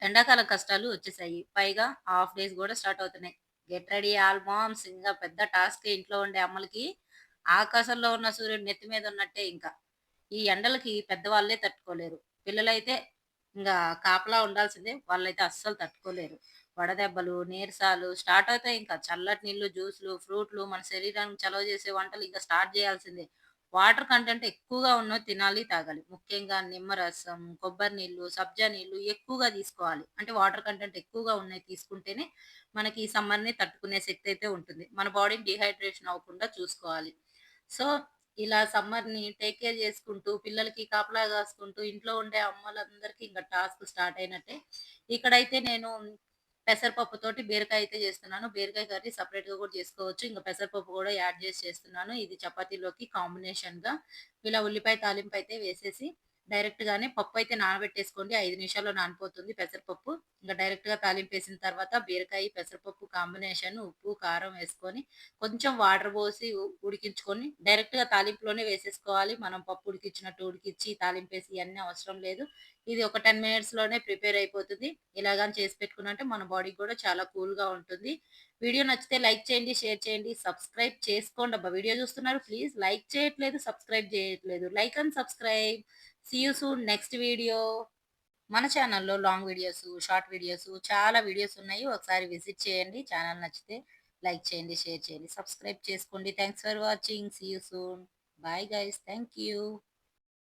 ఎండాకాలం కష్టాలు వచ్చేసాయి. పైగా హాఫ్ డేస్ గూడా స్టార్ట్ అవుతున్నాయి. గెట్ రెడీ ఆల్ మామ్స్ ఇంగా పెద్ద టాస్కే ఇంట్లో ఉండే అమ్మలకి. ఆకాశంలో ఉన్న సూర్యుడు నెత్తి మీద ఉన్నట్టే ఇంకా. ఈ ఎండలకి పెద్దవాళ్ళే తట్టుకోలేరు. పిల్లలైతే ఇంగా కాపలా ఉండాల్సిందే. వాళ్ళైతే అస్సలు తట్టుకోలేరు. వడదెబ్బలు, నీరసాలు స్టార్ట్ అవుతాయి ఇంకా. చల్లటి నీళ్ళు, జ్యూస్‌లు, ఫ్రూట్‌లు మన శరీరానికి చలవ చేసే వంటలు ఇంక స్టార్ట్ చేయాల్సిందే. వాటర్ కంటెంట్ ఎక్కువగా ఉన్నవి తినాలి, తాగాలి. ముఖ్యంగా నిమ్మరసం, కొబ్బరి నీళ్ళు, సబ్జా నీళ్ళు ఎక్కువగా తీసుకోవాలి. అంటే వాటర్ కంటెంట్ ఎక్కువగా ఉన్నయి తీసుకుంటేనే మనకి ఈ సమ్మర్‌ని తట్టుకునే శక్తి అయితే ఉంటుంది. మన బాడీని డీహైడ్రేషన్ అవ్వకుండా చూసుకోవాలి. సో, ఇలా సమ్మర్‌ని టేక్ కేర్ చేసుకుంటూ, పిల్లలకి కాపలా కాసుకుంటూ, ఇంట్లో ఉండే అమ్మలందరికీ ఇంక టాస్క్ స్టార్ట్ అయినట్టే. ఇక్కడైతే నేను పెసరపప్పుతోటి బీరకాయ అయితే చేస్తున్నాను. బీరకాయ కర్రీ సెపరేట్‌గా కూడా చేసుకోవచ్చు. ఇంక పెసరపప్పు కూడా యాడ్ చేసి చేస్తున్నాను. ఇది చపాతీలోకి కాంబినేషన్‌గా. ఇలా ఉల్లిపాయ తాలింపు అయితే వేసేసి డైరెక్ట్‌గానే పప్పయితే నానబెట్టేసుకోండి. 5 నిమిషాల్లో నానిపోతుంది పెసరపప్పు. ఇంక డైరెక్ట్‌గా తాలింపేసిన తర్వాత బీరకాయ, పెసరపప్పు కాంబినేషన్ ఉప్పు, కారం వేసుకొని కొంచెం వాటర్ పోసి ఉడికించుకొని డైరెక్ట్‌గా తాలింపులోనే వేసేసుకోవాలి. మనం పప్పు ఉడికించినట్టు ఉడికిచ్చి తాలింపేసి ఇయన్నీ అవసరం లేదు. ఇది ఒక 10 మినిట్స్‌లోనే ప్రిపేర్ అయిపోతుంది. ఇలా గాని చేసి పెట్టుకున్నామంటే మన బాడీకి గూడా చాలా కూల్‌గా ఉంటుంది. వీడియో నచ్చితే లైక్ చేయండి, షేర్ చేయండి, సబ్స్క్రైబ్ చేసుకోండబ్బా! వీడియో చూస్తున్నారు ప్లీజ్ లైక్ చేయట్లేదు, సబ్స్క్రైబ్ చేయట్లేదు. Like and subscribe. See you soon next video. మన ఛానల్‌లో లాంగ్ వీడియోస్, షార్ట్ వీడియోస్ చాలా వీడియోస్ ఉన్నాయి. ఒకసారి విజిట్ చేయండి. ఛానల్ నచ్చితే లైక్ చేయండి, షేర్ చేయండి, సబ్స్క్రైబ్ చేసుకోండి. Thanks for watching. See you soon. Bye guys. Thank you.